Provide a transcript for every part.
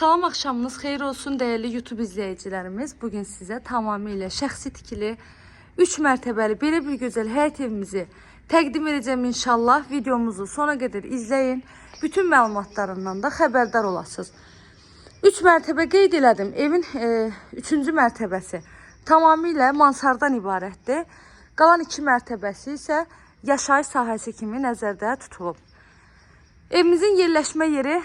Salam, axşamınız xeyir olsun değerli YouTube izləyicilərimiz. Bugün sizə tamamilə şəxsi tikili 3 mərtəbəli belə bir gözəl həyət evimizi təqdim edəcəm inşallah. Videomuzu sona qədər izləyin. Bütün məlumatlarından da xəbərdar olasınız. 3 mərtəbə qeyd elədim. Evin 3-cü mərtəbəsi tamamilə mansardan ibarətdir. Qalan 2 mərtəbəsi isə yaşayış sahəsi kimi nəzərdə tutulub. Evimizin yerləşmə yeri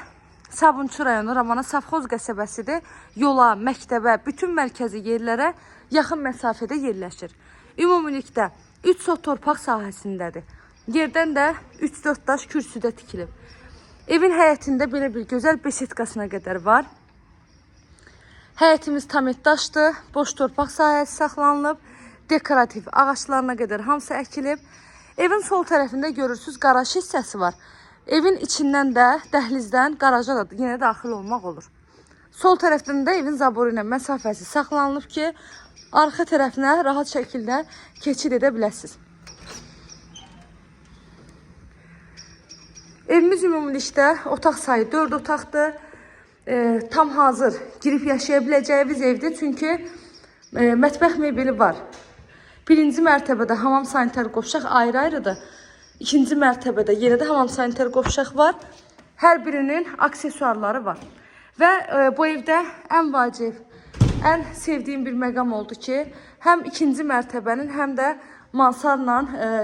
Sabunçu rayonu Ramana Safxoz qəsəbəsidir. Yola, məktəbə, bütün mərkəzi yerlərə yaxın məsafədə yerləşir. Ümumilikdə 3 sot torpaq sahəsindədir. Yerdən də 3-4 daş kürsüdə tikilib. Evin həyətində belə bir gözəl besetkasına qədər var. Həyətimiz tam daşdır. Boş torpaq sahəsi saxlanılıb. Dekorativ ağaçlarına qədər hamısı əkilib. Evin sol tərəfində görürsünüz qaraj hissəsi var. Evin içindən də, dəhlizdən qaraja da yenə daxil olmaq olur. Sol tərəfdən də evin zaboru ilə məsafəsi saxlanılıb ki, arxa tərəfinə rahat şəkildə keçid edə biləsiniz. Evimiz ümumilikdə otaq sayı 4 otaqdır. Tam hazır girib yaşaya biləcəyiniz evdir. Çünki mətbəx mebeli var. Birinci mərtəbədə hamam sanitar qovşaq ayrı-ayrıdır. İkinci mərtəbədə yenə də hamam sanitar qovşaq var. Hər birinin aksesuarları var. Və bu evdə ən vacib, ən sevdiyim bir məqam oldu ki, həm ikinci mərtəbənin, həm də mansarla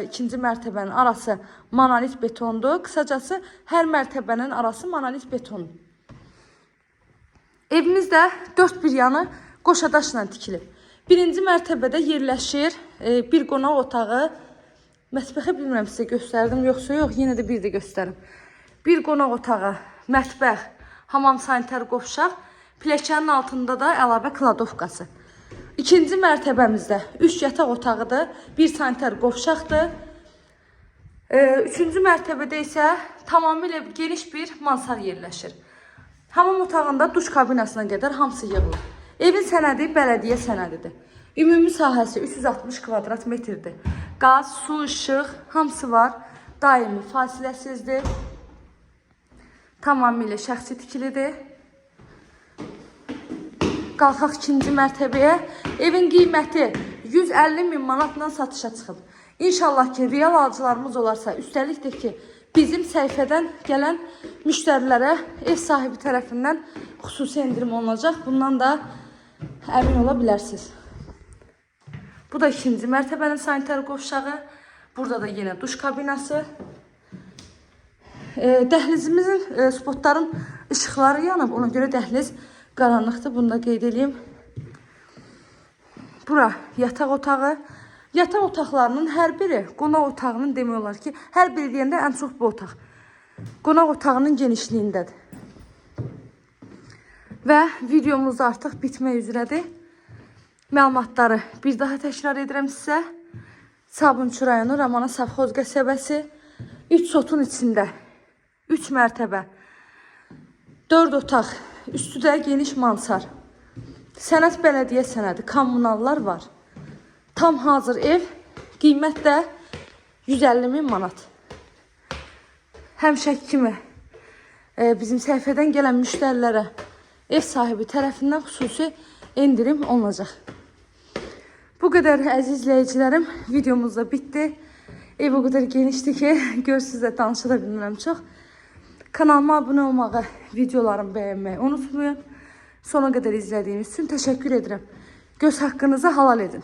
ikinci mərtəbənin arası monolit betondur. Qısacası hər mərtəbənin arası monolit betondur. Evimiz də 4 bir yanı qoşadaşla tikilib. Birinci mərtəbədə yerləşir bir qonaq otağı. Mətbəxi bilmirəm sizə göstərdim, yoxsa yox, yenə də bir də göstərim. Bir qonaq otağı, mətbəx, hamam sanitar qovşaq, pilləkənin altında da əlavə kladovkası. İkinci mərtəbəmizdə 3 yataq otağıdır, 1 sanitar qovşaqdır. Üçüncü mərtəbədə isə tamamilə geniş bir mansar yerləşir. Hamam otağında duş kabinasına qədər hamısı yığılır. Evin sənədi bələdiyyə sənədidir. Ümumi sahəsi 360 kvadrat metrdir. Qaz, su, işıq hamısı var. Daimi fasiləsizdir. Tamamilə şəxsi tikilidir. Qalxaq ikinci mərtəbəyə. Evin qiyməti 150 min manatla satışa çıxıb. İnşallah ki, real alıcılarımız olarsa, üstəlik də ki, bizim səhifədən gələn müştərilərə ev sahibi tərəfindən xüsusi endirim olunacaq. Bundan da əmin ola bilərsiniz. Bu da ikinci mərtəbənin sanitar qovşağı. Burada da yenə duş kabinası. Dəhlizimizin, spotların ışıqları yanıb. Ona görə dəhliz qaranlıqdır. Bunu da qeyd edeyim. Bura yataq otağı. Yataq otaqlarının hər biri qonaq otağının demək olar ki, hər biri deyəndə ən çox bu otaq qonaq otağının genişliyindədir. Və videomuz artıq bitmək üzrədir. Məlumatları bir daha təkrar edirəm sizə. Sabunçu rayonu Ramana Safxoz qəsəbəsi 3 sotun içində 3 mərtəbə 4 otaq, üstü də geniş mansar. Sənəd bələdiyyə sənədi, kommunallar var. Tam hazır ev, qiymət də 150 min manat. Həmişəki kimi bizim səhifədən gələn müştərilərə ev sahibi tərəfindən xüsusi endirim olunacaq. Bu qədər əziz izləyicilərim, videomuz da bitdi. Ev o qədər genişdir ki, görürsünüz də danışa da bilmirəm çox. Kanalıma abunə olmağı, videolarımı bəyənməyi unutmayın. Sona qədər izlədiyiniz üçün təşəkkür edirəm. Göz haqqınızı halal edin.